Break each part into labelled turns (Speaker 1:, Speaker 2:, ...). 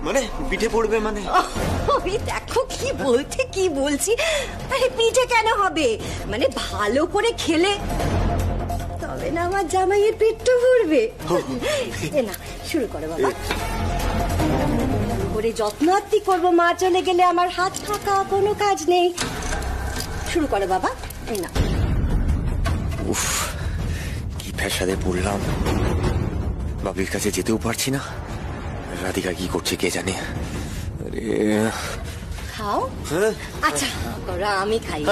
Speaker 1: মানে পিঠে পড়বে মানে?
Speaker 2: ওই দেখো কি বলছি। আরে পিঠে কেন হবে, মানে ভালো করে খেলে তবে না আমার জামাইয়ের পেটটা ভরবে। এ না, শুরু করো বাবা। করে যত্ন আত্তি করবো, মা চলে গেলে আমার হাত ফাঁকা, কোনো কাজ নেই। শুরু করো বাবা। এই না।
Speaker 1: উফ, কি ফ্যাসাদে পড়লাম। বাবলির কাছে যেতেও পারছি না। রাধিকা কি করছে কে জানে। আরে
Speaker 2: খাও। আচ্ছা করো, আমি খাই।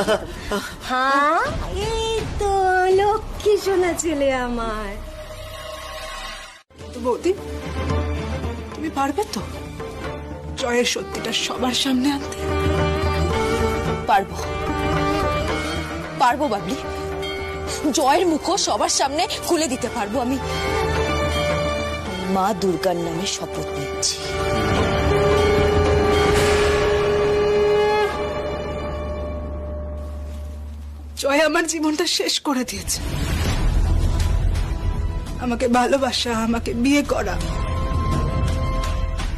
Speaker 2: হ্যাঁ, এই তো লক্ষ্মী সোনা ছেলে আমার।
Speaker 3: বৌদি, তুমি পারবে তো জয়ের সত্যিটা সবার সামনে আনতে?
Speaker 4: পারবো পারবো বাবলি, জয়ের মুখও সবার সামনে খুলে দিতে পারবো আমি। মা দুর্গার নামে শপথ নিচ্ছি।
Speaker 3: জয় আমার জীবনটা শেষ করে দিয়েছে। আমাকে ভালোবাসা, আমাকে বিয়ে করা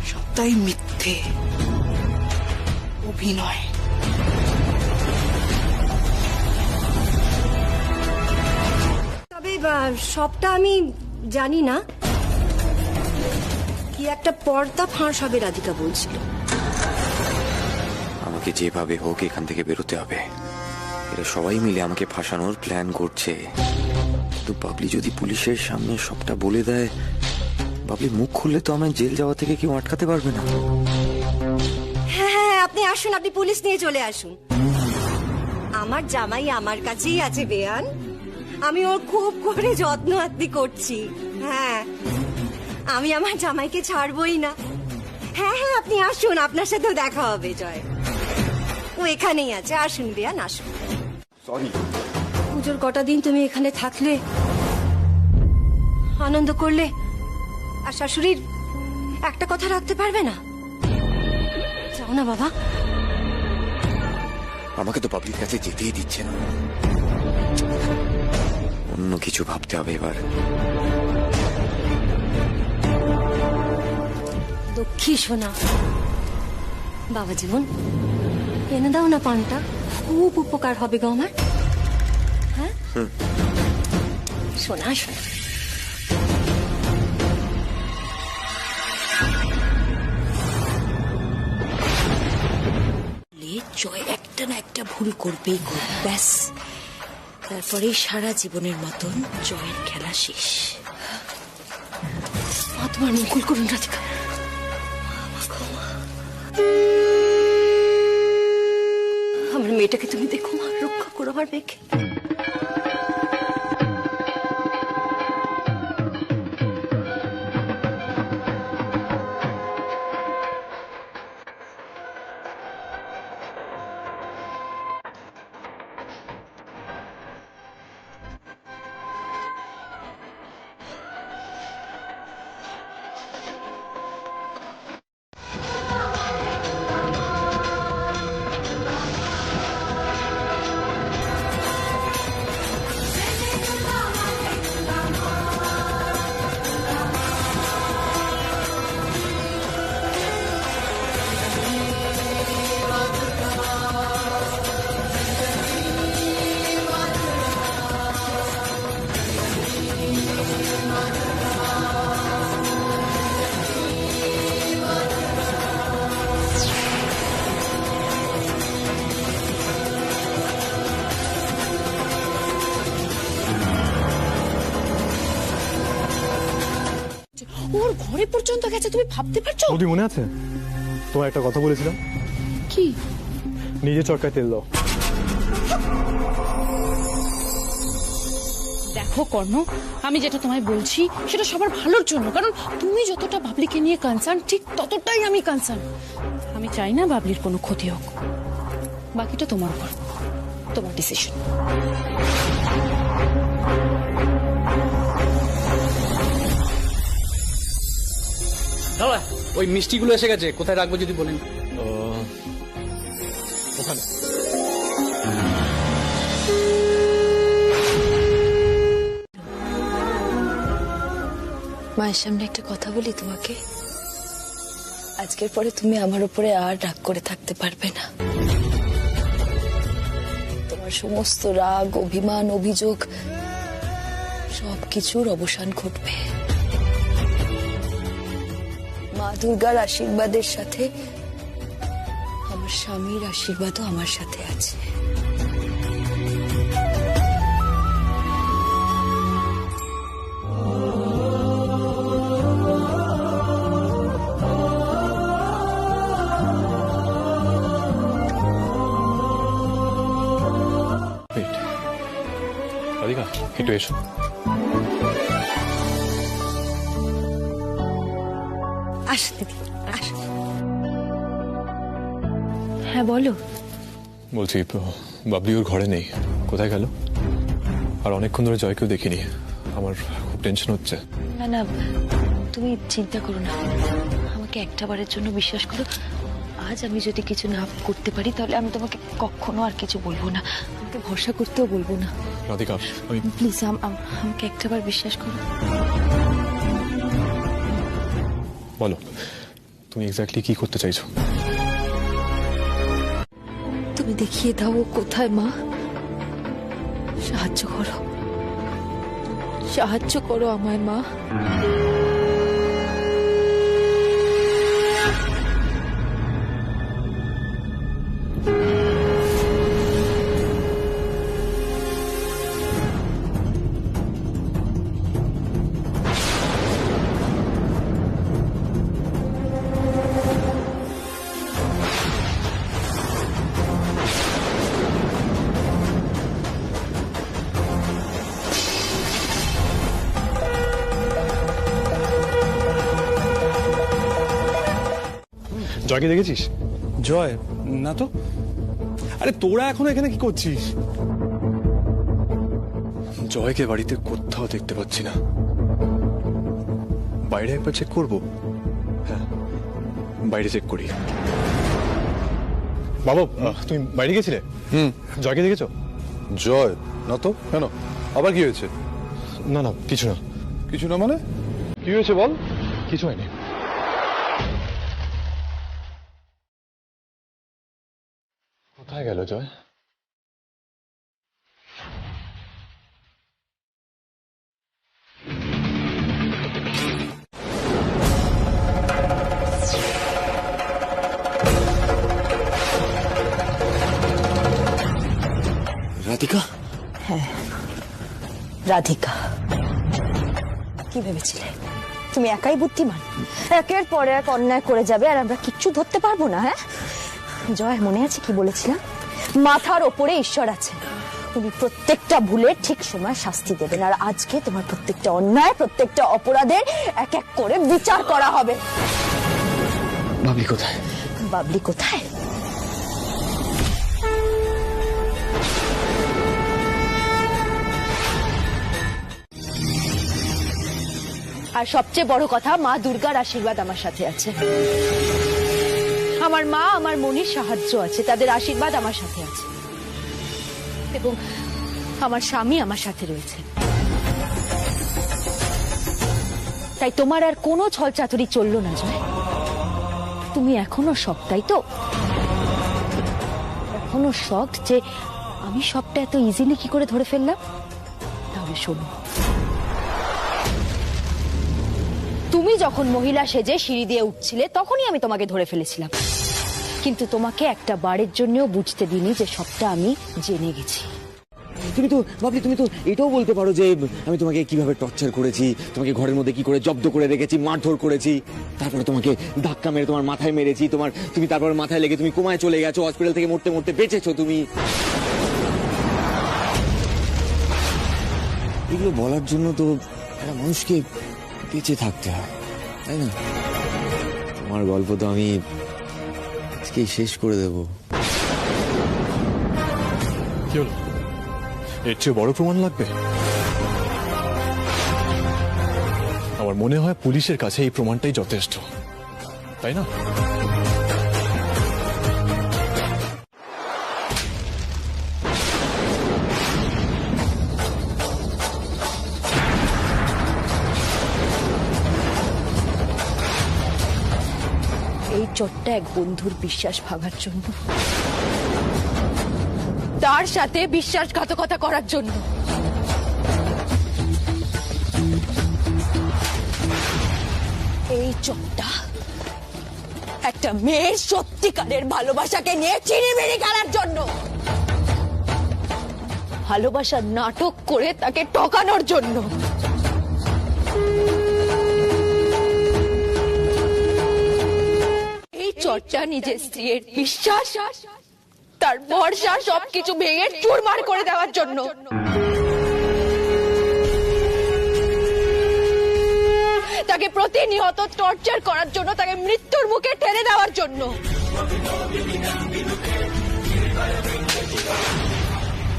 Speaker 3: সবটাই মিথ্যে, অভিনয়।
Speaker 2: তবে সবটা আমি জানি না, কি একটা পর্দা ফাঁস হবে রাধিকা বলছিল।
Speaker 1: আমাকে যেভাবে হোক এখান থেকে বেরোতে হবে। এরা সবাই মিলে আমাকে ফাঁসানোর প্ল্যান করছে। কিন্তু বাবলি যদি পুলিশের সামনে সবটা বলে দেয়, বাবলি মুখ খুললে তো আমায় জেল যাওয়া থেকে কেউ আটকাতে পারবে না।
Speaker 2: হ্যাঁ, আপনি আসুন, আপনি পুলিশ নিয়ে চলে আসুন। আমার জামাই আমার কাছেই আছে বেয়ান, আমি ওর খুব করে যত্ন আত্তি করছি। হ্যাঁ, আমি আমার জামাইকে ছাড়বই না। হ্যাঁ হ্যাঁ, আপনি আসুন, আপনার সাথেও দেখা হবে। জয় ও এখানেই আছে, আসুন বেয়ান আসুন।
Speaker 1: সরি।
Speaker 2: পুজোর কটা দিন তুমি এখানে থাকলে, আনন্দ করলে, আর শাশুড়ির একটা কথা রাখতে পারবে না? যাও না বাবা।
Speaker 1: আমাকে তো বাবলির কাছে যেতেই দিচ্ছে না। অন্য কিছু ভাবতে হবে এবার।
Speaker 2: লক্ষ্মী সোনা, বাবা জীবন এনে দাও না পানটা, খুব উপকার হবে গো আমার। হ্যাঁ সোনা সোনা।
Speaker 4: জয় একটা না একটা ভুল করবেই করবে, ব্যাস তারপরে সারা জীবনের মতন জয়ের খেলা শেষ।
Speaker 2: মা তোমার মঙ্গল করুন রাধিকা। আমার মেয়েটাকে তুমি দেখো মা, রক্ষা করো আমার মেয়েকে।
Speaker 4: ওর ঘরে পর্যন্ত গেছে, তুমি ভাবতে পারছো?
Speaker 5: বৌদি মনে আছে তোমার একটা কথা বলেছিলাম?
Speaker 4: কি?
Speaker 5: নিজে চটকায় তেল দাও।
Speaker 6: দেখো কর্ণ, আমি যেটা তোমায় বলছি সেটা সবার ভালোর জন্য, কারণ তুমি যতটা বাবলিকে নিয়ে কনসার্ন, ঠিক ততটাই আমি কনসার্ন। আমি চাই না বাবলির কোনো ক্ষতি হোক। বাকিটা তোমার উপর, তোমার ডিসিশন।
Speaker 7: দাদা, ওই মিষ্টিগুলো এসে গেছে, কোথায় রাখবো যদি বলেন।
Speaker 5: ওখানে।
Speaker 4: মায়ের সামনে একটা কথা বলি তোমাকে, আজকের পরে তুমি আমার উপরে আর রাগ করে থাকতে পারবে না। তোমার সমস্ত রাগ, অভিমান, অভিযোগ সবকিছুর অবসান ঘটবে। মা দুর্গার আশীর্বাদের সাথে আমার স্বামীর আশীর্বাদও আমার সাথে আছে।
Speaker 5: রাধিকা একটু এসো।
Speaker 2: আস দিদি আস।
Speaker 4: হ্যাঁ বলো।
Speaker 5: বলছি বাবলি ওর ঘরে নেই, কোথায় গেল? আর অনেকক্ষণ ধরে জয়কেও দেখিনি, আমার খুব টেনশন হচ্ছে।
Speaker 4: না না, তুমি চিন্তা করো না, আমাকে একটা বারের জন্য বিশ্বাস করো। আজ আমি যদি কিছু না করতে পারি তাহলে আমি তোমাকে কখনো আর কিছু বলবো না, আমাকে ভরসা করতেও বলবো না।
Speaker 5: রাধিকা আমি
Speaker 4: প্লিজ আমাকে একটাবার বিশ্বাস করো।
Speaker 5: বলো তুমি এক্স্যাক্টলি কি করতে চাইছো?
Speaker 4: তুমি দেখিয়ে দাও ও কোথায় মা, সাহায্য করো, সাহায্য করো আমায় মা।
Speaker 5: জয়কে দেখেছিস?
Speaker 8: জয় না তো। আরে তোরা এখন এখানে কি করছিস?
Speaker 5: জয়কে বাড়িতে কোথাও দেখতে পাচ্ছি না, বাইরে একবার চেক করবো। হ্যাঁ বাইরে চেক করি। বাবা তুমি বাইরে গেছিলে? জয়কে দেখেছো?
Speaker 8: জয় না তো। কেন, আবার কি হয়েছে?
Speaker 5: না না কিছু না।
Speaker 8: কিছু না মানে কি হয়েছে বল?
Speaker 5: কিছু হয়নি। কোথায় গেল জয়?
Speaker 1: রাধিকা,
Speaker 4: হ্যাঁ রাধিকা। কি ভেবেছিলে তুমি একাই বুদ্ধিমান, একের পর এক অন্যায় করে যাবে আর আমরা কিচ্ছু ধরতে পারবো না? হ্যাঁ জয়, মনে আছে কি বলেছিলাম? মাথার ওপরে ঈশ্বর আছে, উনি প্রত্যেকটা ভুলের ঠিক সময় শাস্তি দেবেন। আর আজকে তোমার প্রত্যেকটা অন্যায়, প্রত্যেকটা অপরাধের এক এক করে বিচার করা হবে।
Speaker 1: বাবলি কোথায়?
Speaker 4: বাবলি কোথায়? আর সবচেয়ে বড় কথা, মা দুর্গার আশীর্বাদ আমার সাথে আছে। আমার মা, আমার মনির সাহায্য আছে, তাদের আশীর্বাদ আমার সাথে আছে, এবং আমার স্বামী আমার সাথে রয়েছে। তাই তোমার আর কোনো ছলচাতুরি চললো না জয়। তুমি এখনো শক, তাই তো? এখনো শক যে আমি সবটা এত ইজিলি কি করে ধরে ফেললাম? তাহলে শোনো, তুমি যখন মহিলা সেজে সিঁড়ি দিয়ে উঠছিলে তখনই আমি তোমাকে ধরে ফেলেছিলাম, কিন্তু তোমাকে একটা বারের জন্যও বুঝতে দিইনি যে সবটা আমি জেনে গেছি।
Speaker 1: তুমি তো বাবলি, তুমি তো এটাও বলতে পারো যে আমি তোমাকে কিভাবে টর্চার করেছি, তোমাকে ঘরের মধ্যে কি করে জব্দ করে রেখেছি, মারধর করেছি, তারপরে তোমাকে ধাক্কা মেরে তোমার মাথায় মেরেছি, তুমি তারপরে মাথায় লেগে তুমি কোমায় চলে গেছো, হসপিটাল থেকে মরতে মরতে বেঁচেছো তুমি। এগুলো বলার জন্য তো একটা মানুষকে বেঁচে থাকতে হয়, তাই না? তোমার গল্প তো আমি আজকেই শেষ করে দেবো।
Speaker 5: কি হলো? এর চেয়ে বড় প্রমাণ লাগবে? আমার মনে হয় পুলিশের কাছে এই প্রমাণটাই যথেষ্ট, তাই না?
Speaker 4: চোটটা এক বন্ধুর বিশ্বাস ভাঙার জন্য, তার সাথে বিশ্বাসঘাতকতা করার জন্য। এই চোটটা একটা মেয়ের সত্যিকারের ভালোবাসাকে নিয়ে চিনিমিনি খেলার জন্য, ভালোবাসার নাটক করে তাকে ঠকানোর জন্য। এই চর্চা নিজের স্ত্রীর বিশ্বাস, তার ভরসা সবকিছু ভেঙে চুরমার করে দেওয়ার জন্য। তাকে প্রতিনিয়ত টর্চার করার জন্য, তাকে মৃত্যুর মুখে ঠেলে দেওয়ার জন্য।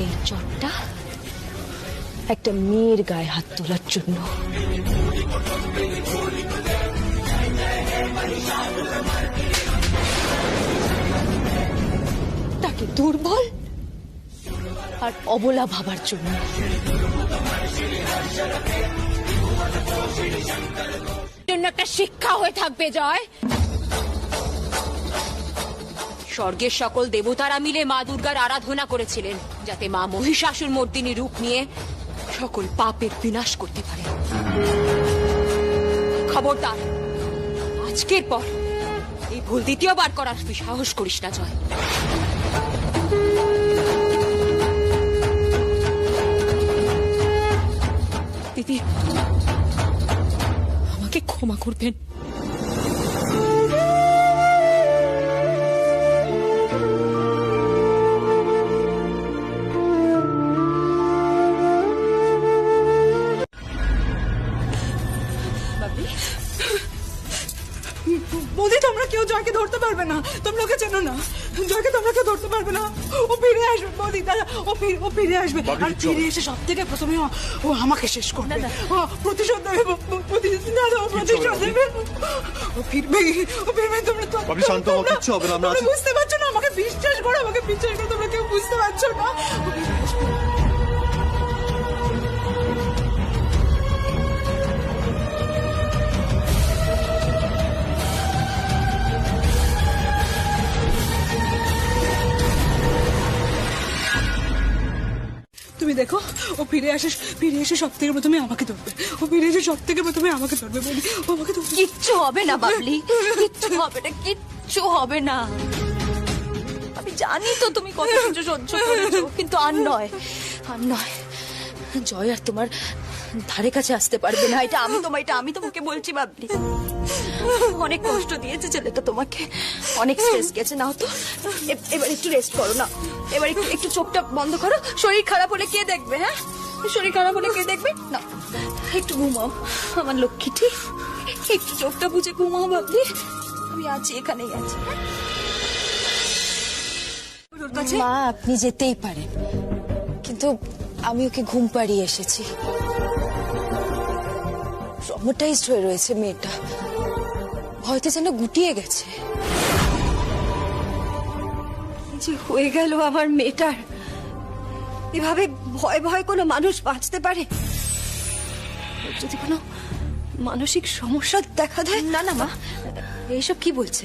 Speaker 4: এই চটটা একটা মেয়ের গায়ে হাত তোলার জন্য। তাকে দুর্বল আর অবলা ভাবার জন্য। একটা শিক্ষা হয়ে থাকবে জয়।
Speaker 9: স্বর্গের সকল দেবতারা মিলে মা দুর্গার আরাধনা করেছিলেন, যাতে মা মহিষাসুর মর্দিনী রূপ নিয়ে সকল পাপের বিনাশ করতে পারে। খবরদার, আজকের পর এই ভুল দ্বিতীয়বার করার সাহস করিস না জয়। দিদি, আমাকে ক্ষমা করবেন।
Speaker 3: বৌদি, তোমরা কেউ জয়কে ধরতে পারবে না। তোমরা ওকে চেনো না, জয়কে তোমরা কেউ ধরতে পারবে না। ও ফিরে আসবে বৌদি, দাদা, ও ফিরে আসবে। আর ফিরে এসে সব থেকে প্রথমে ও আমাকে শেষ করবে। ও প্রতিশোধ দেবে, দাদা, ও প্রতিশোধ দেবে। ও ফিরবে, তোমরা তো
Speaker 8: শান্ত হও, কিচ্ছু হবে না। আমরা
Speaker 3: বুঝতে পারছো না, আমাকে বিশ্বাস করো, তোমরা কেউ বুঝতে পারছো না। তুমি দেখো, ও ফিরে এসে সব থেকে প্রথমে আমাকে ধরবে। ও ফিরে এসে সব থেকে প্রথমে আমাকে ধরবে বলি, ও আমাকে ধরবে।
Speaker 4: কিচ্ছু হবে না বাবলি, কিচ্ছু হবে না, কিচ্ছু হবে না। আমি জানি তো তুমি কত কিছু সহ্য করেছো, কিন্তু আর নয়। জয় আর তোমার ধারে কাছে আসতে পারবে না। এটা আমি তোমাকে বলছি বাবলি। অনেক কষ্ট দিয়েছে ছেলেটা তোমাকে, অনেক স্ট্রেস গেছে। নাও তো, এবার একটু রেস্ট করো না। এবার একটু চোখটা বন্ধ করো। শরীর খারাপ হলে কে দেখবে? হ্যাঁ, শরীর খারাপ হলে কে দেখবে? না, একটু ঘুমাও আমার লক্ষ্মীটি, একটু চোখটা বুঝে ঘুমাও বাবলি। আমি আছি, এখানেই আছি। মা, আপনি যেতেই পারেন, কিন্তু আমি ওকে ঘুম পাড়িয়ে এসেছি। ট্রমাটাইজড হয়ে রয়েছে মেয়েটা, হয়তো যেন গুটিয়ে গেছে।
Speaker 2: যে হয়ে গেল আমার মেয়েটার, এভাবে ভয় ভয় কোনো মানুষ বাঁচতে পারে? ওর যদি কোনো মানসিক সমস্যা দেখা দেয়?
Speaker 4: না না মা, এইসব কি বলছে?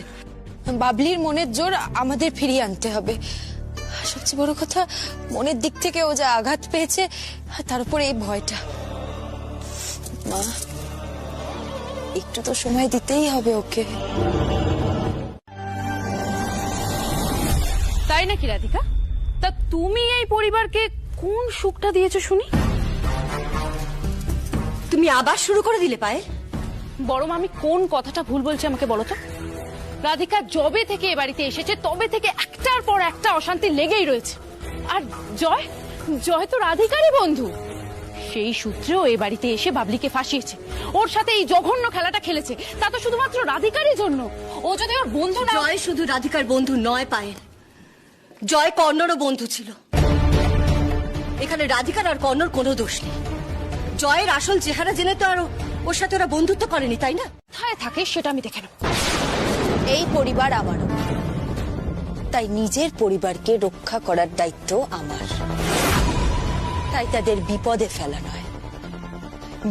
Speaker 4: বাবলির মনের জোর আমাদের ফিরিয়ে আনতে হবে। সবচেয়ে বড় কথা, মনের দিক থেকে ও যা আঘাত পেয়েছে, তার উপরে এই ভয়টা। মা, একটু তো সময় দিতেই হবে ওকে।
Speaker 6: তাই নাকি রাধিকা? তা তুমি এই পরিবারকে কোন সুখটা দিয়েছো শুনি?
Speaker 2: তুমি আবার শুরু করে দিলে পায়েল।
Speaker 6: বড় মামি কোন কথাটা ভুল বলছে আমাকে বলো তো। রাধিকা যবে থেকে এ বাড়িতে এসেছে তবে থেকে একটার পর একটা অশান্তি লেগেই রয়েছে। আর জয় তো রাধিকারই বন্ধু, সেই সূত্রেও এ বাড়িতে এসে বাবলিকে ফাঁসিয়েছে। ওর সাথে এই জঘন্য খেলাটা খেলেছে, তা তো শুধুমাত্র রাধিকারই জন্য। ও যদি ওর বন্ধু না।
Speaker 2: জয় শুধু রাধিকার বন্ধু নয় পায়েল, জয় কর্ণরও বন্ধু ছিল। এখানে রাধিকার আর কর্ণর কোনো দোষ নেই। জয়ের আসল চেহারা জেনে তো আর ওর সাথে ওরা বন্ধুত্ব করেনি, তাই না?
Speaker 6: কোথায় থাকে সেটা আমি দেখে নেব।
Speaker 4: এই পরিবার আমারও, তাই নিজের পরিবারকে রক্ষা করার দায়িত্ব আমার। তাই তাদের বিপদে ফেলা নয়,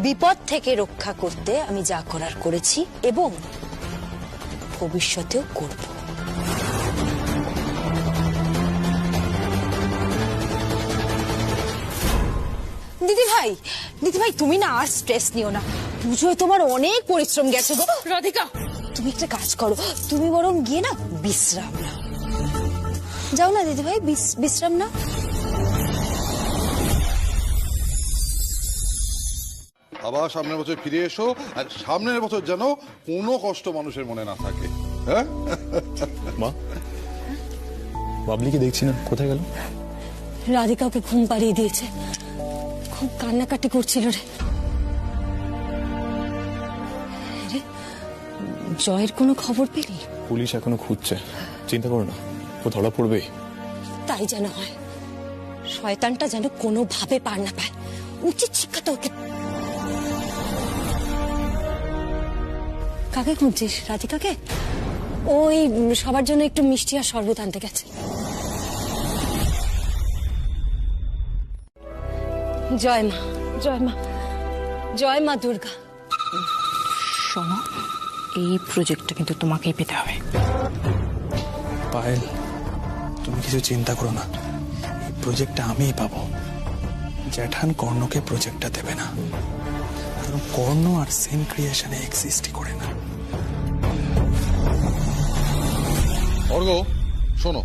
Speaker 4: বিপদ থেকে রক্ষা করতে আমি যা করার করেছি, এবং
Speaker 2: ভবিষ্যতেও করব।
Speaker 4: দিদি ভাই তুমি না আর স্ট্রেস নিও না, পুজোয় তোমার অনেক পরিশ্রম গেছে গো।
Speaker 6: রাধিকা,
Speaker 4: তুমি একটা কাজ করো, তুমি বরং গিয়ে না বিশ্রাম নাও। যাও না দিদি ভাই, বিশ্রাম নাও।
Speaker 10: আবার সামনের বছর ফিরে এসো, আর সামনের বছর যেন কোনো কষ্ট মানুষের মনে না থাকে। হ্যাঁ
Speaker 5: মা, বাবলিকে দেখছি না, কোথায় গেল?
Speaker 2: রাধিকা ওকে ঘুম পাড়িয়ে দিয়েছে, খুব কান্নাকাটি করছিল রে। রে, জয়ের কোনো খবর পেলি?
Speaker 5: পুলিশ এখনো খুঁজছে, চিন্তা করো না, ও ধরা পড়বেই।
Speaker 2: তাই যেন হয়, শয়তানটা যেন কোনোভাবে পার না পায়। উচিত শিক্ষা তো ওকে। কাকে খুঁজছিস? রাধিকাকে? ওই সবার জন্য একটু মিষ্টি আর শরবত আনতে গেছে। জয় মা, জয় মা, জয় মা দুর্গা।
Speaker 6: শোনো, এই প্রজেক্টটা কিন্তু তোমাকেই পেতে হবে।
Speaker 8: পায়েল, তুমি কিছু চিন্তা করো না, এই প্রজেক্টটা আমিই পাবো। জ্যাঠান কর্ণকে প্রজেক্টটা দেবে না, কারণ কর্ণ আর সেন ক্রিয়েশনে এক্সিস্টই করে না।
Speaker 10: অর্ঘ শোনো,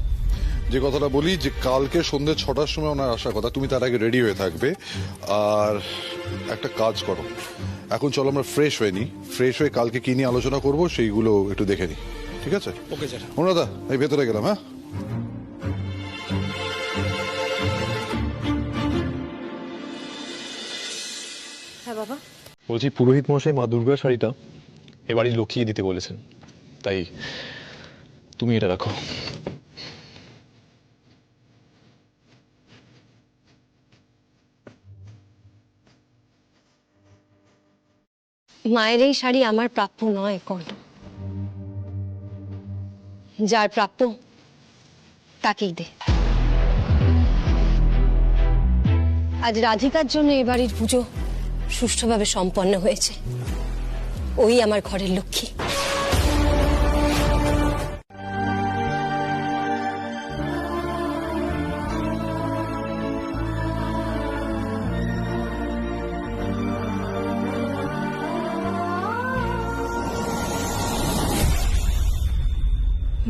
Speaker 10: যে কথাটা বলি, যে কালকে সন্ধ্যে 6টার সময় ওনার আসার কথা, তুমি তার আগে রেডি হয়ে থাকবে। আর একটা কাজ করো, এখন চলো আমরা ফ্রেশ হয়ে নিই, ফ্রেশ হয়ে কালকে কি নিয়ে আলোচনা করবো সেইগুলো একটু দেখে নিই, ঠিক আছে?
Speaker 8: ওকে জ্যাঠা।
Speaker 10: অনুরাধা, এই ভেতরে গেলাম। হ্যাঁ
Speaker 2: হ্যাঁ বাবা।
Speaker 5: বলছি, পুরোহিত মশাই মা দুর্গার শাড়িটা এবারই লক্ষ্মীকে দিতে বলেছেন, তাই তুমি এটা রাখো।
Speaker 2: মায়ের এই শাড়ি আমার প্রাপ্য নয় কর্ণ, যার প্রাপ্য তাকেই দে। আজ রাধিকার জন্য এ বাড়ির পুজো সুষ্ঠুভাবে সম্পন্ন হয়েছে, ওই আমার ঘরের লক্ষ্মী।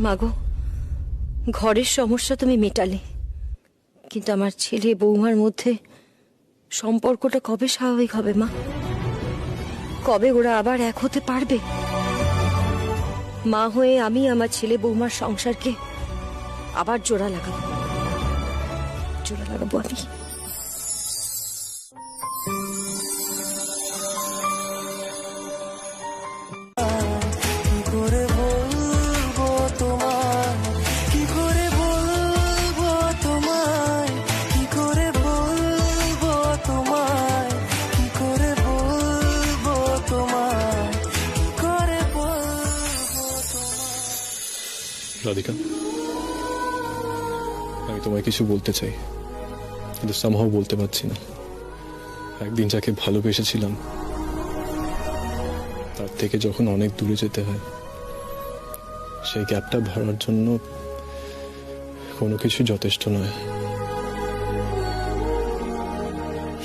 Speaker 2: মাগো, ঘরের সমস্যা তুমি মেটালে, কিন্তু আমার ছেলে বৌমার মধ্যে সম্পর্কটা কবে স্বাভাবিক হবে মা? কবে ওরা আবার এক হতে পারবে? মা হয়ে আমি আমার ছেলে বৌমার সংসারকে আবার জোড়া লাগাবো আমি।
Speaker 5: রাধিকা, আমি তোমায় কিছু বলতে চাই, কিন্তু সামহাও বলতে পারছি না। একদিন যাকে ভালোবেসেছিলাম, তার থেকে যখন অনেক দূরে যেতে হয়, সেই গ্যাপটা ভরার জন্য কোনো কিছু যথেষ্ট নয়।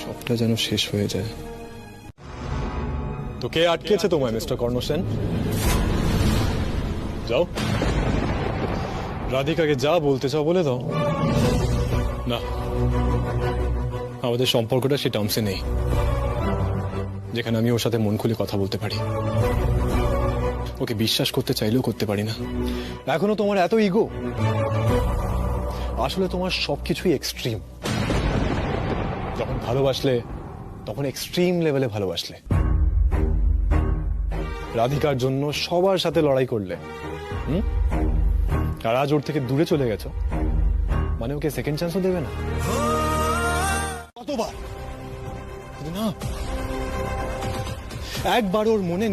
Speaker 5: সবটা যেন শেষ হয়ে যায়। তো কে আটকেছে তোমায়, মিস্টার কর্ণ সেন? যাও, রাধিকাকে যা বলতে চাও বলে দাও। না, আমাদের সম্পর্কটা সে টার্মসে নেই যেখানে আমি ওর সাথে মন খুলে কথা বলতে পারি। ওকে বিশ্বাস করতে চাইলেও করতে পারি না। এখনো তোমার এত ইগো। আসলে তোমার সবকিছুই এক্সট্রিম। যখন ভালোবাসলে তখন এক্সট্রিম লেভেলে ভালোবাসলে, রাধিকার জন্য সবার সাথে লড়াই করলে, আর আজ ওর থেকে দূরে চলে গেছো, মানে ওকে সেকেন্ড চান্সও দেবে না? কতবার না, একবার ওর মনে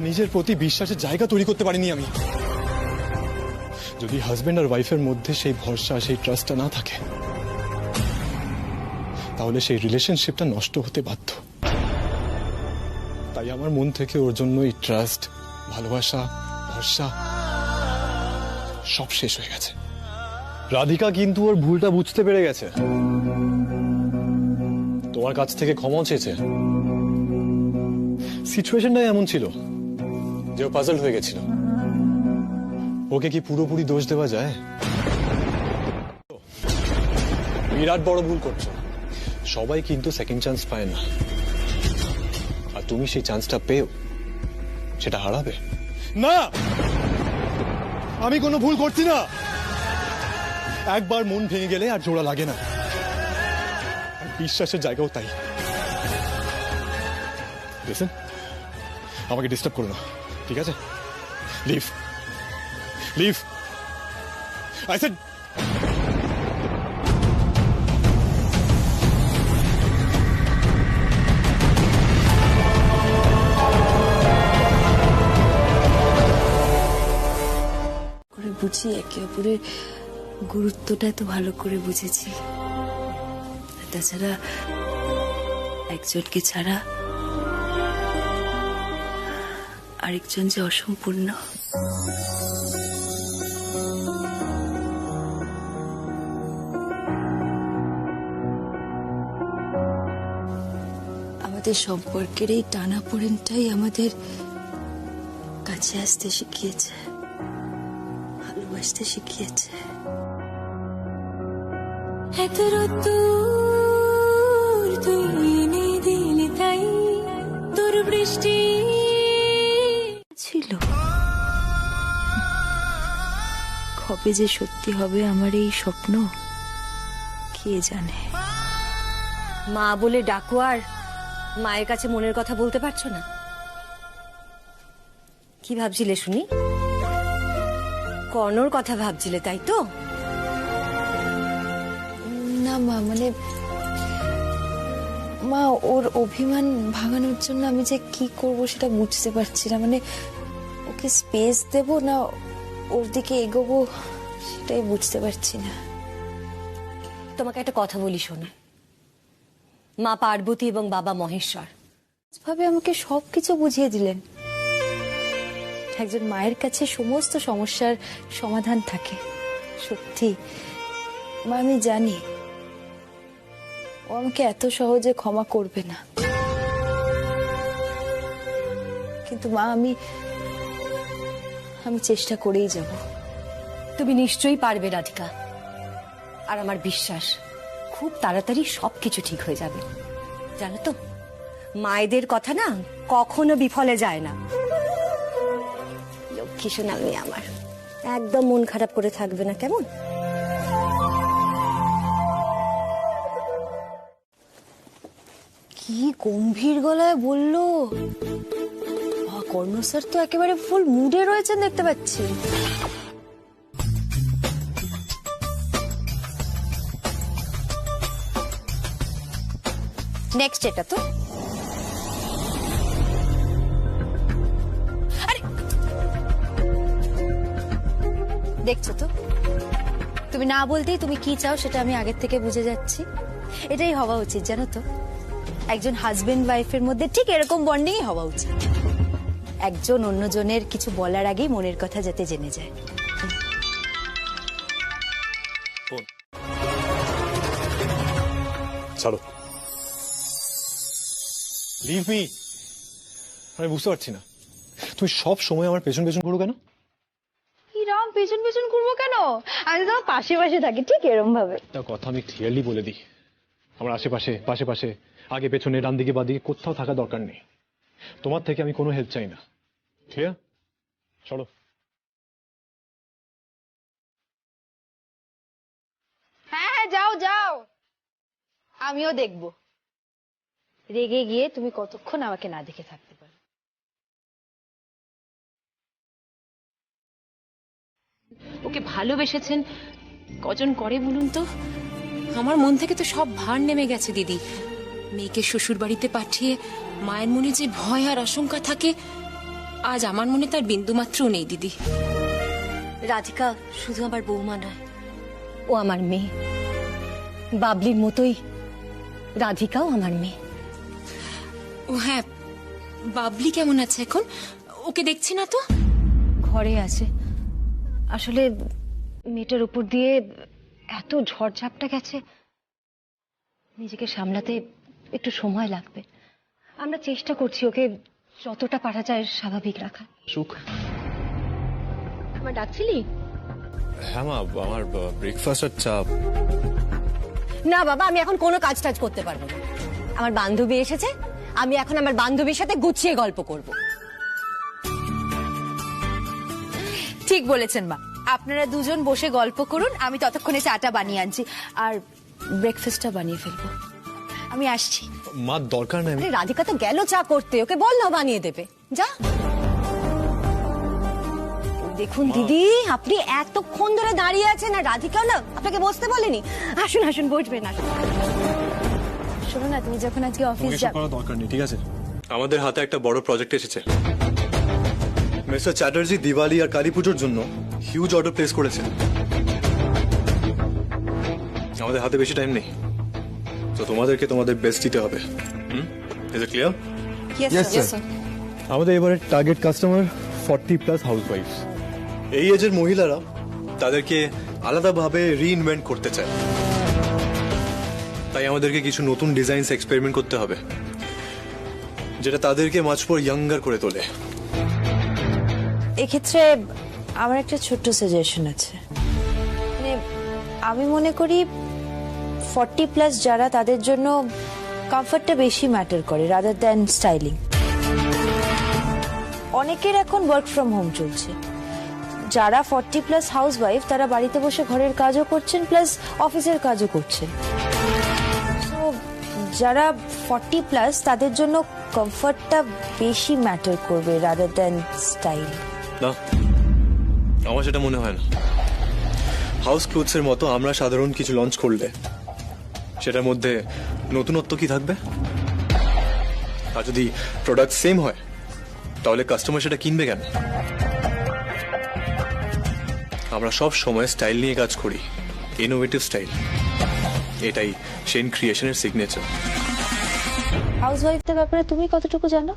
Speaker 5: নিজের প্রতি বিশ্বাসের জায়গা তৈরি করতে পারিনি আমি। যদি হাজবেন্ড আর ওয়াইফের মধ্যে সেই ভরসা, সেই ট্রাস্টটা না থাকে, তাহলে সেই রিলেশনশিপটা নষ্ট হতে বাধ্য। তাই আমার মন থেকে ওর জন্য এই ট্রাস্ট, ভালোবাসা, ভরসা সব শেষ হয়ে গেছে। রাধিকা কিন্তু ওর ভুলটা বুঝতে পেরে গেছে, তোমার কাছ থেকে ক্ষমাও চেয়েছে। সিচুয়েশনটাই এমন ছিল যে ও পাজল হয়ে গেছিল। ওকে কি পুরোপুরি দোষ দেওয়া যায়? বিরাট বড় ভুল করছো। সবাই কিন্তু সেকেন্ড চান্স পায় না, আর তুমি সেই চান্সটা পেও সেটা হারাবে না। আমি কোনো ভুল করছি না। একবার মন ভেঙে গেলে আর জোড়া লাগে না, আর বিশ্বাসের জায়গাও তাই। লিসেন, আমাকে ডিস্টার্ব করো না, ঠিক আছে? Live, live, I said.
Speaker 4: বুঝি একে অপরের গুরুত্বটা তো ভালো করে বুঝেছি। তাছাড়া একজনকে ছাড়া আরেকজন যে অসম্পূর্ণ। আমাদের সম্পর্কের এই টানাপোড়েনটাই আমাদের কাছে আসতে শিখিয়েছে, ভালোবাসতে শিখিয়েছে। এত রোদ্দুর তুই এনে দিলি তাই তোর বৃষ্টি ছিল। কবে যে সত্যি হবে আমার এই স্বপ্ন কে জানে।
Speaker 2: মা বলে ডাকো আর মায়ের কাছে মনের কথা বলতে পারছো না? কি ভাবছিলে শুনি? কর্ণর কথা ভাবছিলে তাই তো?
Speaker 4: না মা, মানে মা ওর অভিমান ভাঙানোর জন্য আমি যে কি করব সেটা বুঝতে পারছি না। মানে ওকে স্পেস দেব না ওর দিকে এগোবো সেটাই বুঝতে পারছি না।
Speaker 2: তোমাকে একটা কথা বলি শোনো, মা পার্বতী এবং বাবা মহেশ্বর
Speaker 4: ভাবে আমাকে সবকিছু বুঝিয়ে দিলেন। একজন মায়ের কাছে সমস্ত সমস্যার সমাধান থাকে। সত্যি মা, আমি জানি ও আমাকে এত সহজে ক্ষমা করবে না, কিন্তু মা আমি চেষ্টা করেই যাব।
Speaker 2: তুমি নিশ্চয়ই পারবে রাধিকা, আর আমার বিশ্বাস খুব তাড়াতাড়ি সবকিছু ঠিক হয়ে যাবে। জানো তো, মায়েদের কথা না কখনো বিফলে যায় না। লক্ষ্মী সোনা মেয়ে আমার, একদম মন খারাপ করে থাকবে না, কেমন?
Speaker 4: কি গম্ভীর গলায় বললো। কর্ণ স্যার তো একেবারে ফুল মুডে রয়েছেন দেখতে পাচ্ছি।
Speaker 2: নেক্সট এটা তো
Speaker 4: দেখছো তো, তুমি না বলতেই তুমি কি চাও সেটা আমি আগের থেকে বুঝে যাচ্ছি। এটাই হওয়া উচিত জানো তো, একজন হাজবেন্ড ওয়াইফের মধ্যে ঠিক এরকম বন্ডিংই হওয়া উচিত। একজন অন্যজনের কিছু বলার আগেই মনের কথা যাতে জেনে যায়।
Speaker 5: ছাড়ো, লিভ মি। আমি বুঝতে পারছি না তুমি সব সময় আমার পেছন পেছন করো কেন?
Speaker 4: রাম, পেছন পেছন করবো কেন? আমি তো পাশে পাশে থাকি ঠিক এরকম ভাবে।
Speaker 5: একটা কথা আমি ক্লিয়ারলি বলে দিই, আমার আশেপাশে পাশে পাশে আগে পেছনে ডান দিকে বা দিকে কোথাও থাকা দরকার নেই। তোমার থেকে আমি কোনো হেল্প চাই না, ঠিক আছে? চলো।
Speaker 4: হ্যাঁ হ্যাঁ, যাও যাও, আমিও দেখবো রেগে গিয়ে তুমি কতক্ষণ আমাকে না দেখে থাকতে পারো।
Speaker 9: ওকে ভালোবেসেছেন কজন করে বলুন তো? আমার মন থেকে তো সব ভার নেমে গেছে দিদি। মেয়েকে শ্বশুর বাড়িতে পাঠিয়ে মায়ের মনে যে ভয় আর আশঙ্কা থাকে, আজ আমার মনে তার বিন্দুমাত্রও নেই দিদি।
Speaker 2: রাধিকা শুধু আমার বৌমা নয়, ও আমার মেয়ে। বাবলির মতোই রাধিকাও আমার মেয়ে।
Speaker 9: ও হ্যাঁ, বাবলি কেমন আছে এখন? ওকে দেখছি না তো।
Speaker 4: ঘরে আছে, আসলে
Speaker 2: মেয়েটার উপর দিয়ে এত ঝড়ঝাপটা গেছে, নিজেকে সামলাতে একটু সময় লাগবে। আমরা চেষ্টা করছি ওকে যতটা পারা যায় স্বাভাবিক রাখা।
Speaker 5: সুখ।
Speaker 2: আমার ডাকছিলি?
Speaker 5: হ্যাঁ মা, আমার ব্রেকফাস্ট আর চা।
Speaker 2: না বাবা, আমি এখন কোনো কাজ টাজ করতে পারবো না। আমার বান্ধবী এসেছে, আমি এখন আমার বান্ধবীর সাথে গুছিয়ে গল্প করব।
Speaker 4: ঠিক বলেছেন মা, আপনারা দুজন বসে গল্প করুন, আমি ততক্ষণে চাটা বানিয়ে আনছি আর ব্রেকফাস্টটা বানিয়ে ফেলবো। আমি আসছি।
Speaker 5: মা দরকার নেই।
Speaker 2: আরে রাধিকা তো গেল চা করতে, ওকে বল না বানিয়ে দেবে। যা। দেখুন দিদি, আপনি এতক্ষণ ধরে দাঁড়িয়ে আছেন আর রাধিকা না আপনাকে বসতে বলেনি। আসুন আসুন, বসবেন। আসুন।
Speaker 4: শোনো না, তুমি যখন আজকে অফিস যাবে,
Speaker 5: দরকার নেই, ঠিক আছে? আমাদের হাতে একটা বড় প্রজেক্ট এসেছে। মিস্টার চ্যাটার্জি দিওয়ালি আর কালী পুজোর জন্য হিউজ অর্ডার প্লেস করেছেন। আমাদের হাতে বেশি টাইম নেই, তো তোমাদেরকে তোমাদের বেস্ট দিতে হবে। Is it clear?
Speaker 4: Yes sir.
Speaker 5: আমাদের এবারে টার্গেট কাস্টমার 40+ হাউসওয়াইফস। এই এজের মহিলারা তাদেরকে আলাদাভাবে রিইনভেন্ট করতে চায়, তাই আমাদেরকে কিছু নতুন ডিজাইনস এক্সপেরিমেন্ট করতে হবে, যেটা তাদেরকে মাচ মোর ইয়াঙ্গার করে তোলে।
Speaker 4: এক্ষেত্রে আমার একটা ছোট্ট সাজেশন আছে। মানে আমি মনে করি 40+ যারা, তাদের জন্য কমফর্টটা বেশি ম্যাটার করে রাদার দ্যান স্টাইলিং। অনেকের এখন ওয়ার্ক ফ্রম হোম চলছে। যারা 40+ হাউসওয়াইফ, তারা বাড়িতে বসে ঘরের কাজও করছেন প্লাস অফিসের কাজও করছেন। তো যারা 40+, তাদের জন্য কমফর্টটা বেশি ম্যাটার করবে রাদার দ্যান স্টাইল।
Speaker 5: না, আমার সেটা মনে হয় না। হাউস ক্লোথসের মতো আমরা সাধারণ কিছু লঞ্চ করলে সেটার মধ্যে নতুনত্ব কি থাকবে? আর যদি প্রোডাক্ট সেম হয়, তাহলে কাস্টমার সেটা কিনবে কেন? আমরা সব সময় স্টাইল নিয়ে কাজ করি, ইনোভেটিভ স্টাইল। এটাই সেন ক্রিয়েশনের সিগনেচার।
Speaker 4: হাউসওয়াইফদের ব্যাপারে তুমি কতটুকু জানো?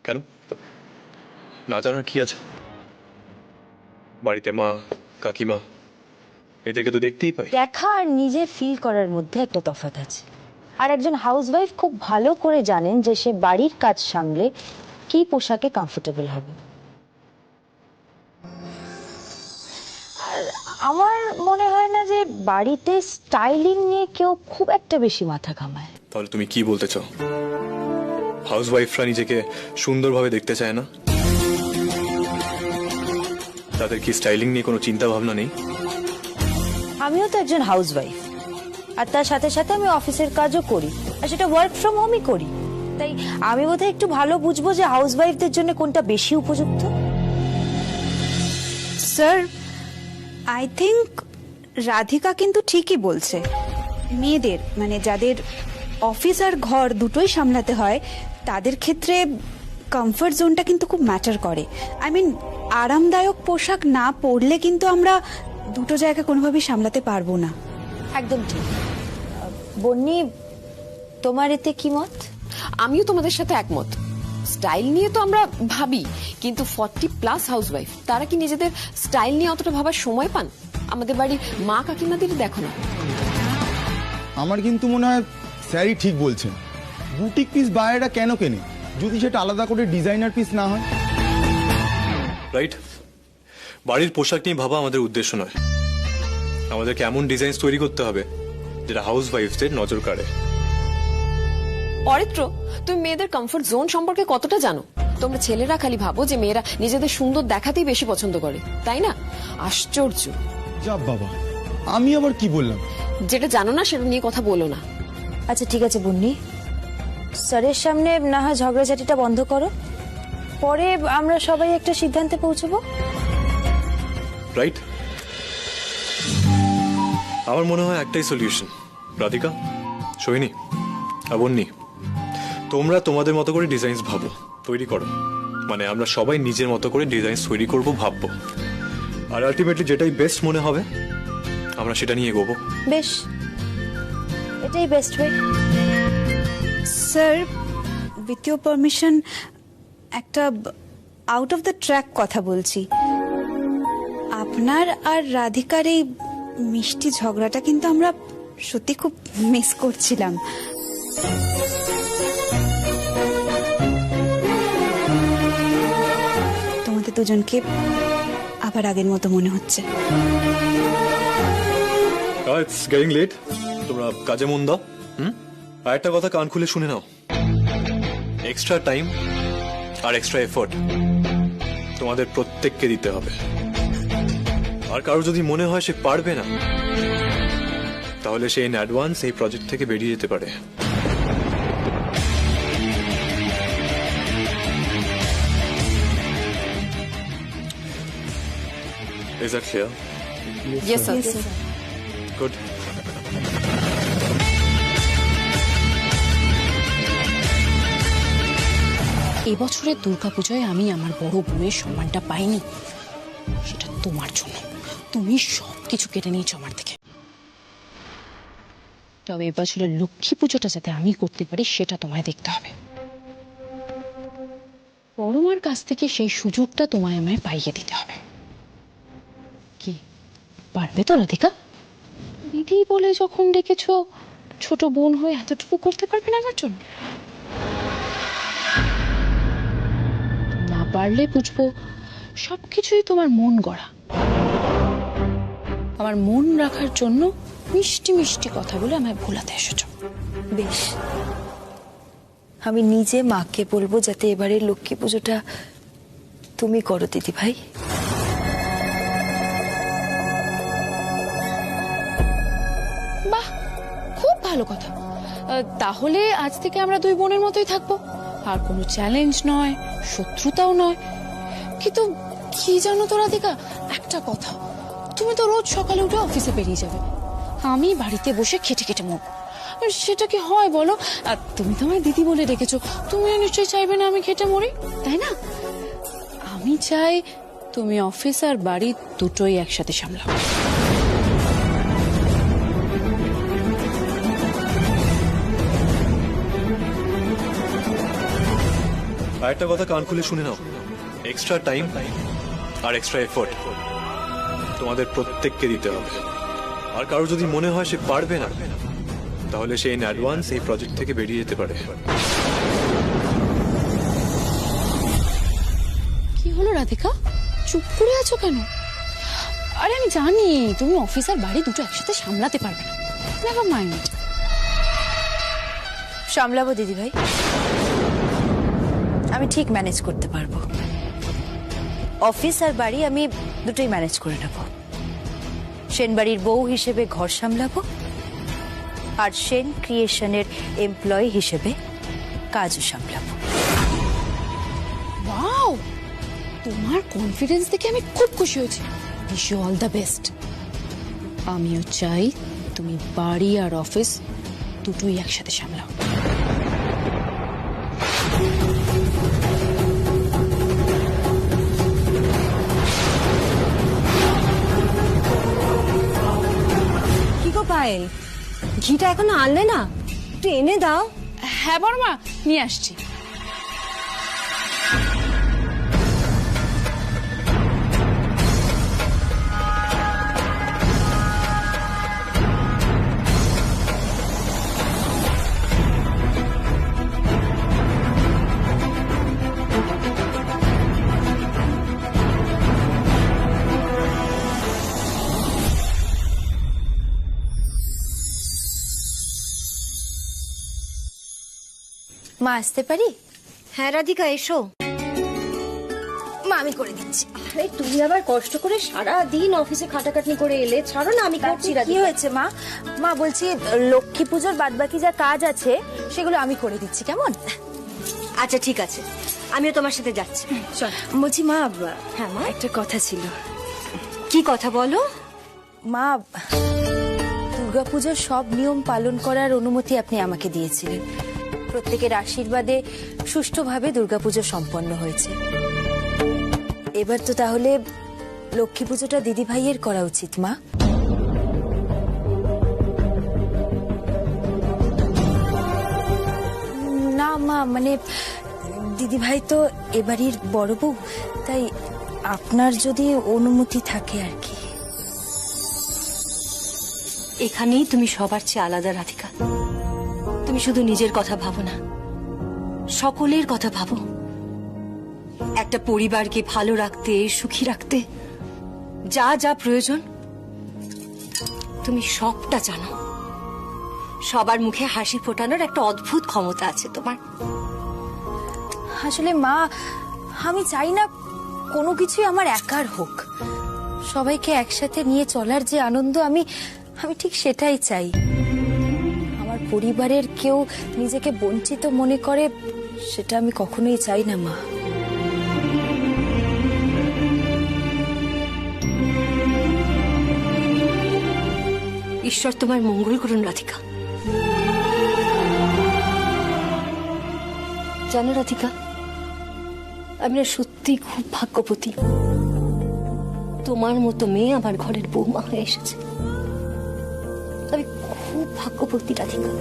Speaker 5: কেন না জানার কি আছে? বাড়িতে মা, কাকিমা, এদেরকে তো দেখতেই পাই।
Speaker 4: দেখা আর নিজে ফিল করার মধ্যে একটা তফাৎ আছে। আর একজন হাউসওয়াইফ খুব ভালো করে জানেন যে সে বাড়ির কাজ সামলে কি পোশাকে কমফোর্টেবল হবে। আর আমার মনে হয় না যে বাড়িতে স্টাইলিং নিয়ে কেউ খুব একটা বেশি মাথা ঘামায়।
Speaker 5: তাহলে তুমি কি বলতে চাও? হাউসওয়াইফরা নিজেকে সুন্দরভাবে দেখতে চায় না? তাদের কি স্টাইলিং নিয়ে কোনো চিন্তা ভাবনা নেই?
Speaker 4: আমিও তো একজন হাউসওয়াইফ, আর তার সাথে সাথে আমি অফিসের কাজও করি, আর সেটা ওয়ার্ক ফ্রম হোমই করি। তাই আমি বোধহয় একটু ভালো বুঝবো যে হাউসওয়াইফদের জন্য কোনটা বেশি উপযুক্ত।
Speaker 11: স্যার, আই থিংক রাধিকা কিন্তু ঠিকই বলছে। মেয়েদের, মানে যাদের অফিস আর ঘর দুটোই সামলাতে হয়, তাদের ক্ষেত্রে কমফর্ট জোনটা কিন্তু খুব ম্যাটার করে। আই মিন, আরামদায়ক পোশাক না পরলে কিন্তু আমরা দুটো জায়গা কোনোভাবেই সামলাতে পারবো না।
Speaker 4: একদম ঠিক। বন্নি, তোমার এতে কি মত?
Speaker 9: আমিও তোমাদের সাথে একমত। স্টাইল নিয়ে তো আমরা ভাবি, কিন্তু 40+ হাউসওয়াইফ তারা কি নিজেদের স্টাইল নিয়ে অতটা ভাবার সময় পান? আমাদের বাড়ির মা কাকিমাদের দেখো না।
Speaker 12: আমার কিন্তু মনে হয় স্যারই ঠিক বলছেন। বুটিক পিস বাইরেটা কেন কেনে যদি সেটা আলাদা করে ডিজাইনার পিস না হয়?
Speaker 5: রাইট। বাড়ির পোশাক নিয়ে ভাবা আমাদের উদ্দেশ্য নয়। আমাদেরকে এমন ডিজাইন তৈরি করতে হবে যেটা হাউসওয়াইফদের নজর কাড়ে।
Speaker 9: অরিত্র, তুমি মেয়েদের কমফর্ট জোন সম্পর্কে কতটা জানো? তোমরা ছেলেরা খালি ভাবো যে মেয়েরা নিজেদের সুন্দর দেখাতেই বেশি পছন্দ করে, তাই না? আশ্চর্য।
Speaker 12: যা বাবা, আমি আবার কি বললাম?
Speaker 9: যেটা জানো না সেটা নিয়ে কথা বলো না।
Speaker 4: আচ্ছা ঠিক আছে বন্নি, স্যারের সামনে না হয় ঝগড়াঝাটিটা বন্ধ করো, পরে আমরা সবাই একটা সিদ্ধান্তে পৌঁছবো।
Speaker 5: রাইট। আমার মনে হয় একটাই সলিউশন। রাধিকা, সোহিনী, বন্নি, তোমরা তোমাদের মতো করে ডিজাইন ভাবো, তৈরি করো। মানে আমরা সবাই নিজের মতো করে ডিজাইন তৈরি করবো, ভাববো, আর আলটিমেটলি যেটাই বেস্ট মনে হবে আমরা সেটা নিয়ে এগোবো।
Speaker 4: বেশ, এটাই best way.
Speaker 11: Sir, with your permission একটা আউট অফ দ্য ট্র্যাক কথা বলছি। আপনার আর রাধিকার এই মিষ্টি ঝগড়াটা কিন্তু আমরা সত্যি খুব মিস করছিলাম। তোমাদের দুজনকে আবার আগের মতো মনে হচ্ছে।
Speaker 5: ইটস গেটিং লেট, তোমরা কাজে মন দাও। আর একটা কথা কান খুলে শুনে নাও, এক্সট্রা টাইম আর এক্সট্রা এফোর্ট তোমাদের প্রত্যেককে দিতে হবে। আর কারো যদি মনে হয় সে পারবে না, তাহলে সে ইন অ্যাডভান্স এই প্রজেক্ট থেকে বেরিয়ে যেতে পারে। Is that clear?
Speaker 9: Yes, sir.
Speaker 5: Good.
Speaker 6: এবছরের দুর্গাপূজায় আমি আমার বড় বোনের সম্মানটা পাইনি, সেটা তোমার জন্য। তুমি সবকিছু কেটে নিয়েছো আমার থেকে। তবে এবছরের লক্ষ্মী পুজোটা যাতে আমি করতে পারি সেটা তোমায় দেখতে হবে। পরমার কাছ থেকে সেই সুযোগটা তোমায় আমায় পাইয়ে দিতে হবে। কি পারবে তো রাধিকা? দিদি বলে যখন ডেকেছো, ছোট বোন হয়ে এতটুকু করতে পারবে না আমার জন্য? না পারলে বুঝবো সবকিছুই তোমার মন গড়া। আমার মন রাখার জন্য মিষ্টি মিষ্টি কথা বলে আমায় ভোলাতে এসেছো।
Speaker 4: বেশ, আমি নিজে মাকে বলবো যাতে এবারে লক্ষ্মী পুজোটা তুমি করো দিদি ভাই।
Speaker 6: বাহ, খুব ভালো কথা। তাহলে আজ থেকে আমরা দুই বোনের মতোই থাকবো। আর কোনো চ্যালেঞ্জ নয়, শত্রুতাও নয়। কিন্তু কি জানো তো রাধিকা, একটা কথা, তুমি তো রোজ সকালে উঠে অফিসে বেরিয়ে যাবে, আমি বাড়িতে বসে খেটে খেটে মরবো। সেটা কি হয় বলো? আর তুমি তো আমায় দিদি বলে ডেকেছো, তুমিও নিশ্চয়ই চাইবে না আমি খেটে মরি, তাই না? আমি চাই তুমি অফিস আর বাড়ি দুটোই একসাথে সামলাও।
Speaker 5: আর একটা কথা কান খুলে শুনে নাও, এক্সট্রা টাইম আর এক্সট্রা এফোর্ট তোমাদের প্রত্যেককে দিতে হবে। আর কারো যদি মনে হয় সে পারবে না, তাহলে সে ইন অ্যাডভান্স এই প্রজেক্ট থেকে বেরিয়ে যেতে পারে।
Speaker 6: কি হলো রাধিকা, চুপ করে আছো কেন? আরে আমি জানি তুমি অফিস আর বাড়ি দুটো একসাথে সামলাতে পারবে না। নেভার মাইন্ড,
Speaker 4: সামলাবো দিদি ভাই, আমি ঠিক ম্যানেজ করতে পারবো। অফিস আর বাড়ি আমি দুটোই ম্যানেজ করে নেব। সেন বাড়ির বউ হিসেবে ঘর সামলাবো, আর সেন ক্রিয়েশনের এমপ্লয়ি হিসেবে কাজও সামলাবো।
Speaker 6: ওয়াও, তোমার কনফিডেন্স দেখে আমি খুব খুশি হয়েছি। Wish you all the best. আমিও চাই তুমি বাড়ি আর অফিস দুটোই একসাথে সামলাও।
Speaker 2: কি গো পায়েল, ঘিটা এখনো আনলে না? একটু এনে দাও।
Speaker 6: হ্যাঁ বড়মা, নিয়ে আসছি।
Speaker 4: মা আসতে পারি?
Speaker 2: হ্যাঁ রাধিকা, এসো।
Speaker 4: মা আমি করে দিচ্ছি।
Speaker 2: আরে তুমি আবার কষ্ট করে সারা দিন অফিসে খাটাখাটনি করে এলে, ছাড়ো না, আমি করছি।
Speaker 4: কি হয়েছে মা? মা বলছি লক্ষ্মী পুজোর বাদবাকি যা কাজ আছে সেগুলো আমি করে দিচ্ছি, কেমন?
Speaker 2: আচ্ছা ঠিক আছে, আমিও তোমার সাথে যাচ্ছি। চল।
Speaker 4: বলছি মা,
Speaker 2: হ্যাঁ মা,
Speaker 4: একটা কথা ছিল।
Speaker 2: কি কথা বলো?
Speaker 4: মা, দুর্গাপুজোর সব নিয়ম পালন করার অনুমতি আপনি আমাকে দিয়েছিলেন। প্রত্যেকের আশীর্বাদে সুষ্ঠুভাবে দুর্গাপুজো সম্পন্ন হয়েছে। এবার তো তাহলে লক্ষ্মী পুজোটা দিদি ভাইয়ের করা উচিত মা। না মা, মানে দিদিভাই তো এবাড়ির বড় বউ, তাই আপনার যদি অনুমতি থাকে আর কি।
Speaker 2: এখানেই তুমি সবার চেয়ে আলাদা রাধিকা। তুমি শুধু নিজের কথা ভাবো না, সকলের কথা ভাবো। একটা পরিবারকে ভালো রাখতে, সুখী রাখতে যা যা প্রয়োজন তুমি সবটা জানো। সবার মুখে হাসি ফোটানোর একটা অদ্ভুত ক্ষমতা আছে তোমার।
Speaker 4: আসলে মা, আমি চাই না কোনো কিছুই আমার একার হোক। সবাইকে একসাথে নিয়ে চলার যে আনন্দ, আমি ঠিক সেটাই চাই। আমার পরিবারের কেউ নিজেকে বঞ্চিত মনে করে সেটা আমি কখনোই চাই না মা।
Speaker 2: ঈশ্বর তোমার মঙ্গল করুন রাধিকা। জানো রাধিকা, আমি না সত্যি খুব ভাগ্যবতী। তোমার মতো মেয়ে আমার ঘরের বৌমা হয়ে এসেছে। আমি খুব ভাগ্যবতী রাধিকা।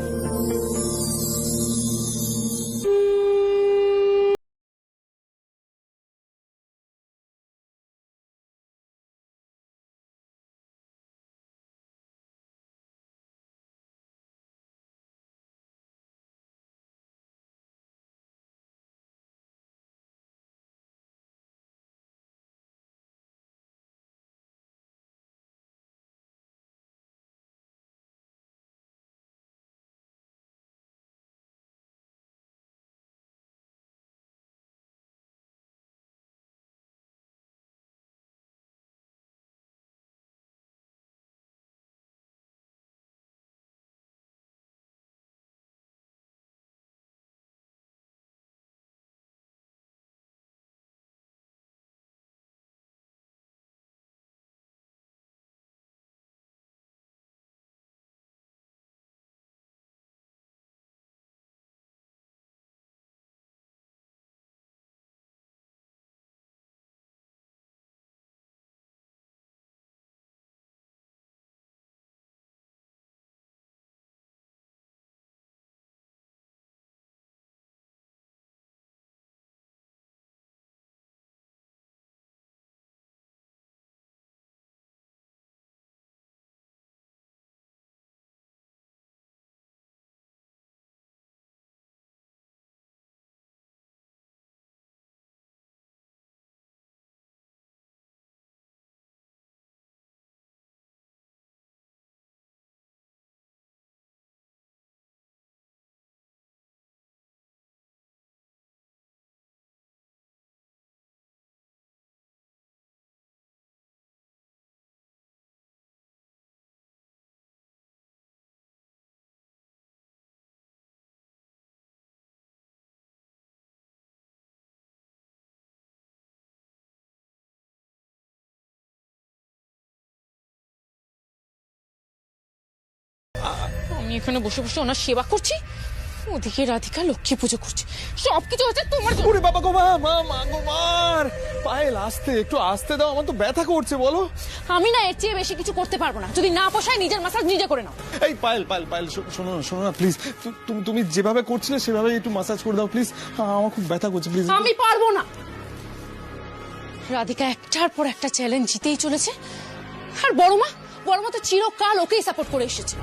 Speaker 6: আমি এখানে বসে বসে ওনার সেবা করছি, ওদিকে রাধিকা লক্ষ্মী পুজো করছে। সবকিছু হচ্ছে তোমার জন্য।
Speaker 8: ওরে বাবা গো, মা মা মা গো, মার পায়েল আস্তে, একটু আস্তে দাও, আমার তো ব্যথা করছে। বলো।
Speaker 6: আমি না এর চেয়ে বেশি কিছু করতে পারবো না। যদি না পোষায় নিজের মাসাজ নিজে করে নাও।
Speaker 8: এই পায়েল পায়েল পায়েল, শোনো শোনো না প্লিজ, তুমি যেভাবে করছিলে সেভাবে একটু মাসাজ করে দাও প্লিজ। আমার খুব ব্যথা করছে প্লিজ।
Speaker 6: আমি পারবো না। রাধিকা একটার পর একটা চ্যালেঞ্জ জিতেই চলেছে, আর বড় মা তো চিরকাল ওকেই সাপোর্ট করে এসেছে।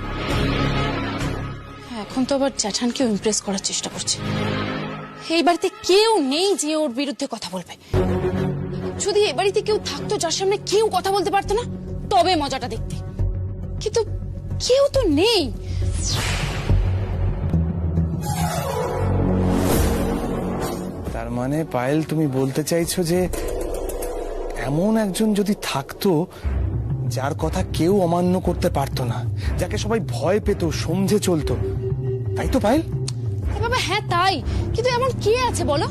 Speaker 6: এখন তো আবার জ্যাঠানকেও ইমপ্রেস করার চেষ্টা করছে। এই বাড়িতে কেউ নেই যে ওর বিরুদ্ধে কথা বলবে। যদি এ বাড়িতে কেউ থাকতো যার সামনে কেউ কথা বলতে পারতো না, তবে মজাটা দেখতে। কিন্তু কেউ তো নেই।
Speaker 8: তার মানে পায়েল, তুমি বলতে চাইছো যে এমন একজন যদি থাকতো যার কথা কেউ অমান্য করতে পারতো না, যাকে সবাই ভয় পেত, সমঝে চলতো, তাই তো পায়েল?
Speaker 6: বাবা হ্যাঁ তাই, কিন্তু এমন কে আছে বলো?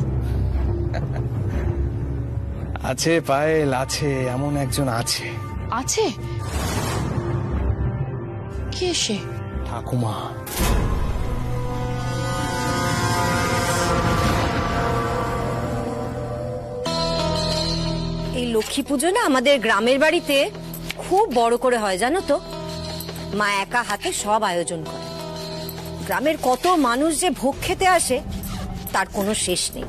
Speaker 8: আছে পায়েল, আছে, এমন একজন আছে।
Speaker 6: আছে? কে সে?
Speaker 8: ঠাকুমা।
Speaker 2: এই লক্ষ্মী পুজো না আমাদের গ্রামের বাড়িতে খুব বড় করে হয় জানো তো। মা একা হাতে সব আয়োজন করে। গ্রামের কত মানুষ যে ভোগ খেতে আসে তার কোনো শেষ নেই।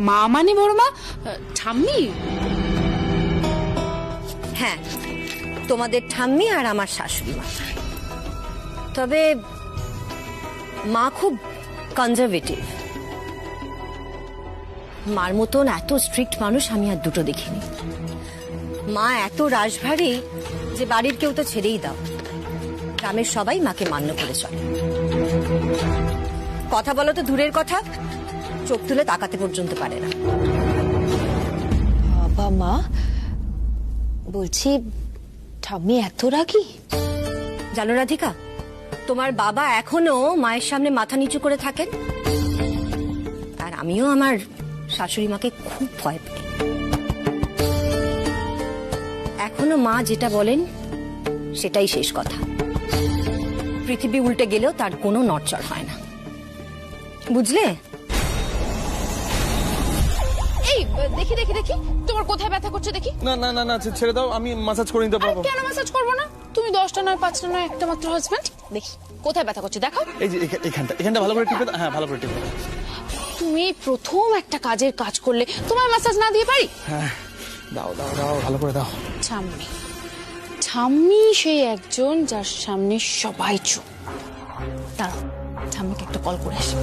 Speaker 6: মা মানে বড় মা? ঠাম্মি?
Speaker 2: হ্যাঁ, তোমাদের ঠাম্মি আর আমার শাশুড়ি মা। তবে মা খুব কনজারভেটিভ। মার মতন এত স্ট্রিক্ট মানুষ আমি আর দুটো দেখিনি। মা এত রাশভারী যে বাড়ির কেউ তো ছেড়েই দাও, গ্রামের সবাই মাকে মান্য করে চলে। কথা বলো তো দূরের কথা, চোখ তুলে তাকাতে পর্যন্ত পারে না।
Speaker 4: বাবা মা, বলছি ঠাম্মি এত রাগী?
Speaker 2: জানো রাধিকা, তোমার বাবা এখনো মায়ের সামনে মাথা নিচু করে থাকেন, আর আমিও আমার শাশুড়ি মাকে খুব ভয় পাই। এখনো মা যেটা বলেন সেটাই শেষ কথা। পৃথিবী উল্টে গেলেও তার কোনো নড়চড় হয় না, বুঝলে?
Speaker 6: এই দেখি দেখি দেখি, তোমার কোথায় ব্যথা করছে দেখি।
Speaker 8: না না না না, ছেড়ে দাও, আমি মাসাজ করে নিতে পারবো।
Speaker 6: কেন ম্যাসাজ করবো না? তুমি 10টা নয় 5টা নয়, একটা মাত্র হাজবেন্ড। দেখি কোথায় ব্যথা করছে, দেখো।
Speaker 8: এই যে এখানটা ভালো করে টিপে দাও। হ্যাঁ, ভালো করে টিপে দাও।
Speaker 6: তুমি প্রথম একটা কাজের কাজ করলে, তোমার ম্যাসাজ না দিয়ে পারি?
Speaker 8: হ্যাঁ, দাও দাও দাও, ভালো করে দাও।
Speaker 6: ঠাম্মি, ঠাম্মি সেই একজন যার সামনে সবাই চুপ। দাঁড়াও, ঠাম্মিকে একটা কল করে আসি।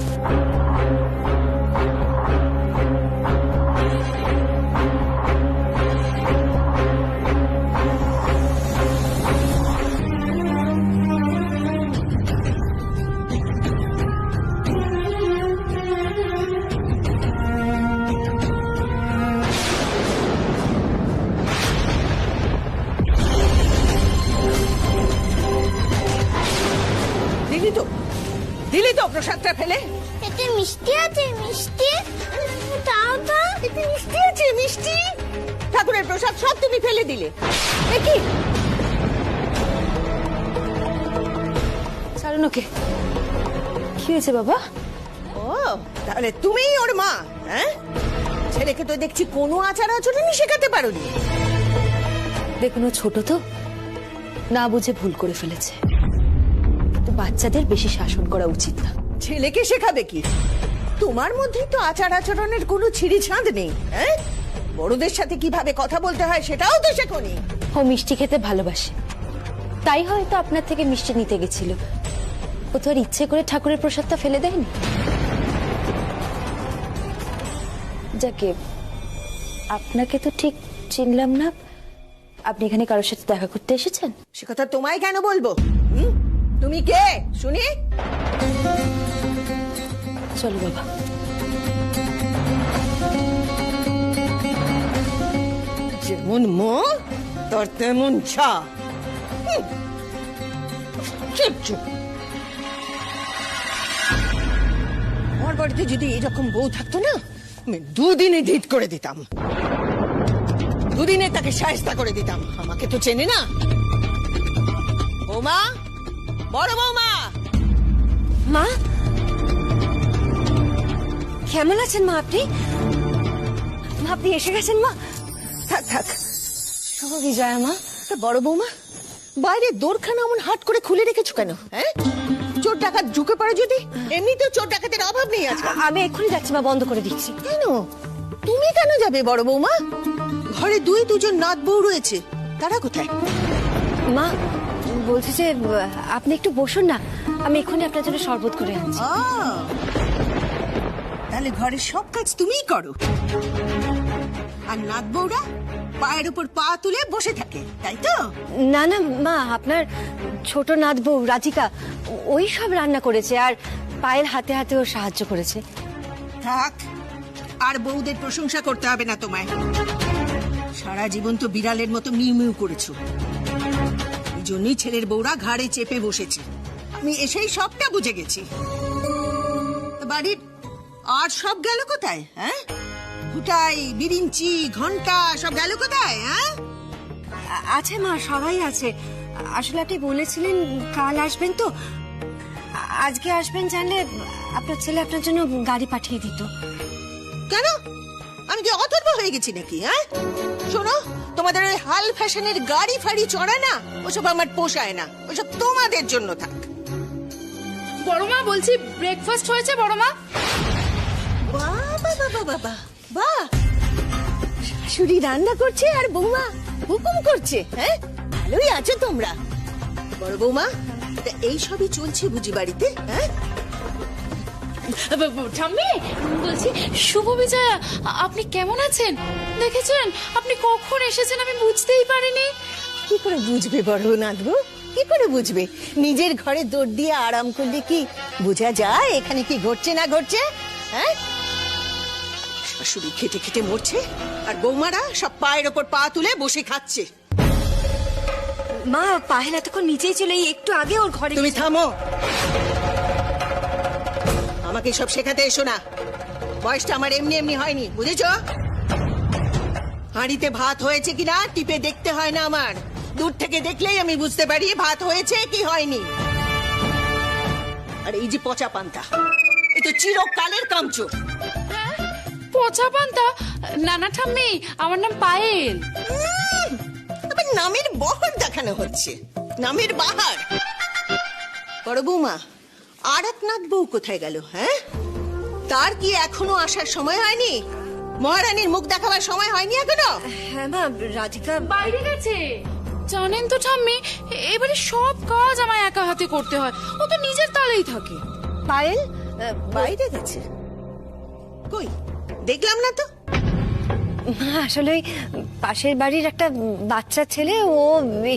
Speaker 3: দিলি তো প্রসাদটা ফেলে?
Speaker 13: এতে মিষ্টি আছে, মিষ্টি তাও তো।
Speaker 3: এতে মিষ্টি আছে, মিষ্টি? ঠাকুরের প্রসাদ সব তুমি ফেলে দিলে?
Speaker 2: কি
Speaker 4: ছাড়ুন ওকে। কি হয়েছে বাবা?
Speaker 3: ও, তাহলে তুমিই ওর মা? হ্যাঁ, ছেলেকে তো দেখছি কোনো আচার আচরণই শেখাতে পারোনি।
Speaker 4: দেখুন, ও ছোট তো, না বুঝে ভুল করে ফেলেছে। কিন্তু বাচ্চাদের বেশি শাসন করা উচিত না।
Speaker 3: ছেলেকে শেখাবে কি? তোমার মধ্যেই তো আচার আচরণের কোনো ছিঁড়ি ছাঁদ নেই। হ্যাঁ, বড়দের সাথে কিভাবে কথা বলতে হয় সেটাও তো শেখোনি।
Speaker 4: ও মিষ্টি খেতে ভালোবাসে, তাই হয়তো আপনার থেকে মিষ্টি নিতে গেছিল। ও তো আর ইচ্ছে করে ঠাকুরের প্রসাদটা ফেলে দেয়নি। যাকে, আপনাকে তো ঠিক চিনলাম না। আপনি এখানে কারোর সাথে দেখা করতে এসেছেন?
Speaker 3: সে কথা তোমায় কেন বলবো? তুমি কে শুনি?
Speaker 4: চলো বাবা।
Speaker 3: যেমন মো তোর তেমন ছা। চুপ চুপ। আমার বাড়িতে যদি এরকম বউ থাকতো না, আমি দুদিনে ডিট করে দিতাম। দুদিনে তাকে শায়েস্তা করে দিতাম। আমাকে তো চেনে না। বৌমা, বড় বৌমা।
Speaker 2: মা, কেমন আছেন মা? আপনি আপনি এসে গেছেন মা?
Speaker 3: থাক থাক।
Speaker 2: শুভ বিজয়া মা।
Speaker 3: তা বড় বৌমা, বাইরে দোরখানা এমন হাট করে খুলে রেখেছো কেন? হ্যাঁ, চোর ডাকাত ঢুকে পড়ে যদি? এমনিতেও চোর ডাকাতের অভাব নেই আজকাল।
Speaker 2: আমি এক্ষুনি যাচ্ছি মা, বন্ধ করে দিচ্ছি।
Speaker 3: কেন? তুমি কেন যাবে বড় বৌমা? ঘরে দুজন নাত বউ রয়েছে, তারা কোথায়?
Speaker 2: মা বলছি যে আপনি একটু বসুন না, আমি এক্ষুনি আপনার জন্য শরবত করে আনছি।
Speaker 3: তাহলে ঘরের সব কাজ তুমিই করো, আর নাত বউরা পায়ের উপর পা তুলে বসে থাকে, তাই তো?
Speaker 2: না না মা, আপনার ছোট নাত বউ রাধিকা ওই সব রান্না করেছে, আর পায়ের হাতে হাতেও সাহায্য করেছে।
Speaker 3: থাক, আর বউদের প্রশংসা করতে হবে না তোমায়। সারা জীবন তো বিড়ালের মতো মিউ মিউ করেছো, এই জন্যই ছেলের বউরা ঘাড়ে চেপে বসেছে। আমি এসেই সবটা বুঝে গেছি। বাড়ির আর সব গেল কোথায়? হ্যাঁ, ঘুটাই, বিরিঞ্চি, ঘন্টা সব গেল কোথায়? হ্যাঁ,
Speaker 2: আছে মা, সবাই আছে। আসলে আপনি বলেছিলেন কাল আসবেন, তো আজকে আসবেন জানলে আপনার ছেলে আপনার জন্য গাড়ি পাঠিয়ে দিত।
Speaker 3: কেন? আমি কি অথর্ব হয়ে গেছি নাকি? হ্যাঁ, শোনো, তোমাদের ওই হাল ফ্যাশনের গাড়ি ফাড়ি চড়ে না, ওসব আমার পোষায় না। ওসব তোমাদের জন্য থাক।
Speaker 6: বড় মা, বলছি ব্রেকফাস্ট হয়েছে বড় মা?
Speaker 2: বাবা বাবা বাহ, শাশুড়ি রান্না করছে আর বৌমা হুকুম করছে। হ্যাঁ, ভালোই আছো তোমরা। বড় বৌমা, তা এই সবই চলছে বুঝি বাড়িতে? হ্যাঁ,
Speaker 6: ঠাম্মি বলছি, শুভ বিজয়া, আপনি কেমন আছেন? দেখেছেন আপনি কখন এসেছেন, আমি বুঝতেই পারিনি।
Speaker 2: কি করে বুঝবে বড় নাতবু, কি করে বুঝবে? নিজের ঘরে দৌড় দিয়ে আরাম করলে কি বোঝা যায় এখানে কি ঘটছে না ঘটছে? হ্যাঁ, শাশুড়ি খেটে খেটে মরছে আর বৌমারা সব পায়ের ওপর পা তুলে বসে খাচ্ছে।
Speaker 4: মা, পাহেল এতক্ষণ নিচেই ছিল, এই একটু আগে ওর ঘরে।
Speaker 2: তুমি থামো, আমাকে সব শেখাতে এসো না। বয়সটা আমার এমনি এমনি হয়নি, বুঝেছ? হাঁড়িতে ভাত হয়েছে কিনা টিপে দেখতে হয় না আমার, দূর থেকে দেখলেই আমি বুঝতে পারি ভাত হয়েছে কি হয়নি। আর এই যে পচা পান্তা, এ তো চিরকালের কামচোর।
Speaker 6: পচা পান্তা? না না ঠাম্মি, আমার নাম পায়েল।
Speaker 2: আবার নামের বহর দেখানো হচ্ছে, নামের বাহার। বড় বৌমা, আর এক নাথ বউ কোথায় গেল? হ্যাঁ, তার কি এখনো আসার সময় হয়নি? মহারানীর মুখ দেখাবার সময় হয়নি এখনো?
Speaker 4: হ্যাঁ মা, রাধিকা
Speaker 6: বাইরে গেছে। জানেন তো ঠাম্মি, এবারে সব কাজ আমায় একা হাতে করতে হয়, ও তো নিজের তালেই থাকে।
Speaker 2: পায়েল বাইরে গেছে? কই দেখলাম না তো।
Speaker 4: আসলে ওই পাশের বাড়ির একটা বাচ্চা ছেলে, ও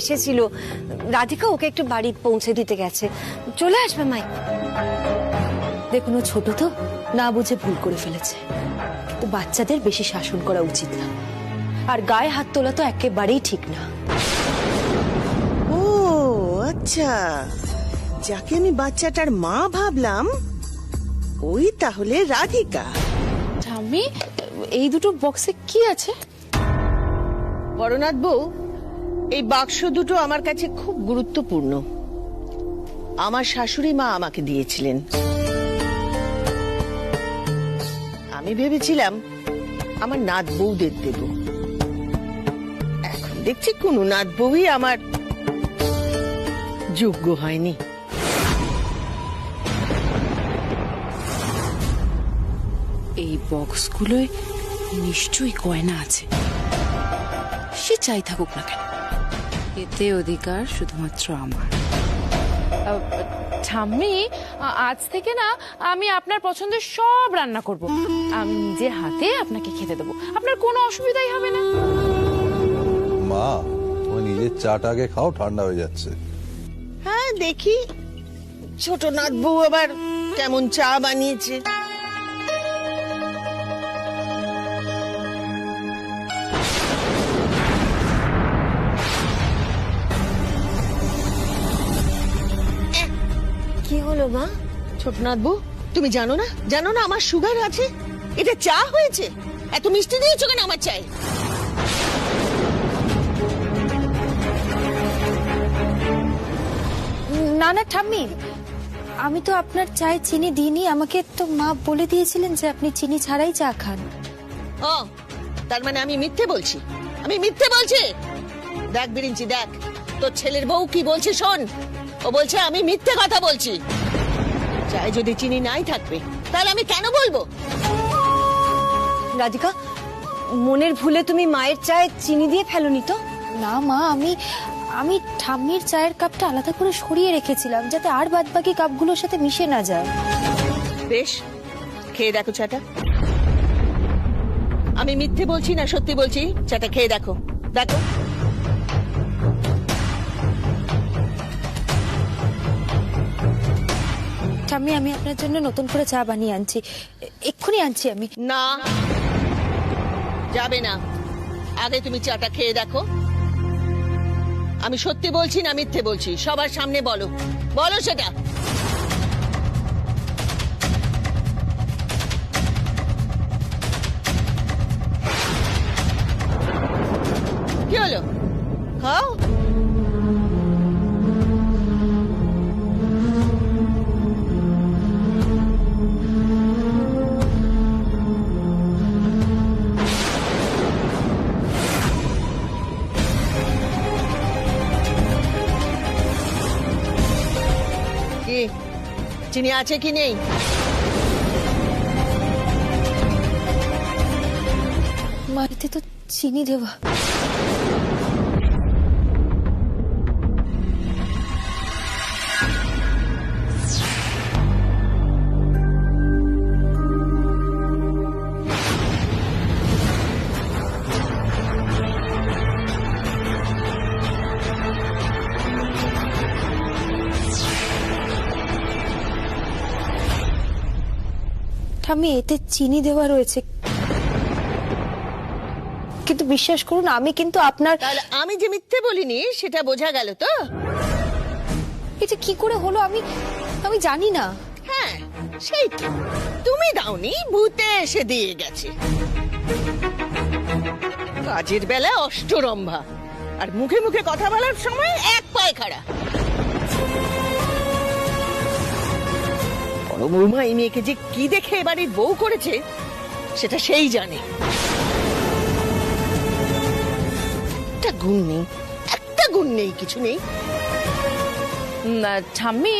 Speaker 4: এসেছিল, রাধিকা ওকে একটু বাড়ি পৌঁছে দিতে গেছে, চলে আসবে মাই। দেখুন, ও ছোট তো, না বুঝে ভুল করে ফেলেছে, কিন্তু বাচ্চাদের বেশি শাসন করা উচিত না, আর গায়ে হাত তোলা তো একেবারেই ঠিক না।
Speaker 2: ও আচ্ছা, যাকে আমি বাচ্চাটার মা ভাবলাম ওই তাহলে রাধিকা।
Speaker 6: ঠাম্মি, এই দুটো বক্সে কি আছে?
Speaker 2: বড়নাথ বউ, এই বাক্স দুটো আমার কাছে খুব গুরুত্বপূর্ণ। আমার শাশুড়ি মা আমাকে দিয়েছিলেন। আমি ভেবেছিলাম আমার নাত বউদের দেব, এখন দেখছি কোন নাত বউই আমার যোগ্য হয়নি।
Speaker 6: এই বক্সগুলোয় নিশ্চয়ই গয়না আছে, সে চাই থাকুক না কেন, এতে অধিকার শুধুমাত্র আমার। ঠাম্মি, আজ থেকে না আমি আপনার পছন্দের সব রান্না করব, আমি নিজের হাতে আপনাকে খেতে দেবো, আপনার কোনো অসুবিধাই হবে না।
Speaker 10: মা, তুমি নিজের চাটা আগে খাও, ঠান্ডা হয়ে যাচ্ছে।
Speaker 2: হ্যাঁ, দেখি ছোট নাত বউ আবার কেমন চা বানিয়েছে।
Speaker 4: কি হলো মা?
Speaker 2: ছোটনাথ বউ, তুমি জানো না আমার সুগার আছে? এটা চা হয়েছে? এত মিষ্টি দিয়েছো কেন আমার চাই?
Speaker 4: না না ঠাম্মি, আমি তো আপনার চায়ে চিনি দিইনি, আমাকে তো মা বলে দিয়েছিলেন যে আপনি চিনি ছাড়াই চা খান।
Speaker 2: ও, তার মানে আমি মিথ্যে বলছি? আমি মিথ্যে বলছি? দেখ বিরিঞ্চি, দেখ তোর ছেলের বউ কি বলছে শোন। ও বলছে আমি মিথ্যে কথা বলছি। চায়ে যদি চিনি নাই থাকবে তাহলে আমি কেন বলবো?
Speaker 4: রাধিকা, মনের ভুলে তুমি মায়ের চায়ে চিনি দিয়ে ফেলোনি তো? না মা, আমি ঠাম্মির চায়ের কাপটা আলাদা করে সরিয়ে রেখেছিলাম যাতে আর বাদবাকি কাপগুলোর সাথে মিশে না যায়।
Speaker 2: বেশ, খেয়ে দেখো চাটা। আমি মিথ্যে বলছি না সত্যি বলছি? চাটা খেয়ে দেখো, দেখো।
Speaker 4: ঠাম্মি, আমি আপনার জন্য নতুন করে চা বানিয়ে আনছি, এক্ষুনি আনছি আমি।
Speaker 2: না, যাবে না, আগে তুমি চাটা খেয়ে দেখো। আমি সত্যি বলছি না মিথ্যে বলছি সবার সামনে বলো, বলো সেটা। কি হলো? খাও। চিনি আছে কি নেই?
Speaker 4: মাটিতে তো চিনি দেওয়া। ঠাম্মি, এতে চিনি দেওয়া রয়েছে, কিন্তু বিশ্বাস করুন আমি কিন্তু আপনার।
Speaker 14: তাহলে আমি যে মিথ্যে বলিনি সেটা বোঝা গেল তো?
Speaker 4: এটা কি করে হলো আমি আমি জানি না।
Speaker 14: হ্যাঁ সেই তো, তুমি দাওনি, ভূতে এসে দিয়ে গেছে। কাজের বেলা অষ্টরম্ভা, আর মুখে মুখে কথা বলার সময় এক পায়ে খাড়া। বড় বৌমা এই মেয়েকে যে কি দেখে এবারে বউ করেছে সেটা সেই জানে। একটা গুণ নেই, একটা গুণ নেই, কিছু নেই।
Speaker 6: ঠাম্মি,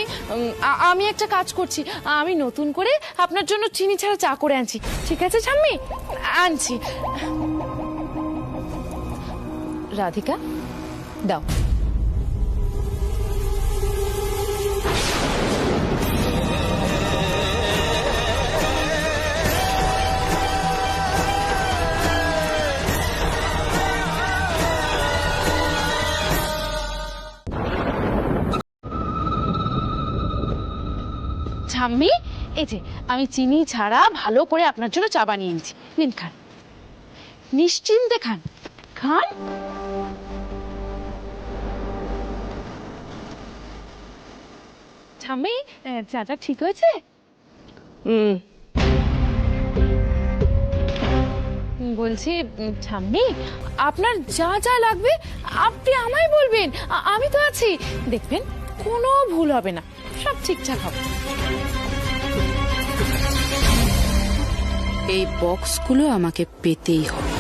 Speaker 6: আমি একটা কাজ করছি, আমি নতুন করে আপনার জন্য চিনি ছাড়া চা করে আনছি। ঠিক আছে ঠাম্মি, আনছি। রাধিকা দাও। ঠাম্মি, এই যে আমি চিনি ছাড়া ভালো করে আপনার জন্য চা বানিয়ে এনেছি, নিন খান, নিশ্চিন্তে খান, খান। ঠাম্মি, চাটা ঠিক হয়েছে? বলছি ঠাম্মি, আপনার যা যা লাগবে আপনি আমায় বলবেন, আমি তো আছি, দেখবেন কোনো ভুল হবে না, সব ঠিকঠাক হবে।
Speaker 9: এই বক্সগুলো আমাকে পেতেই হবে।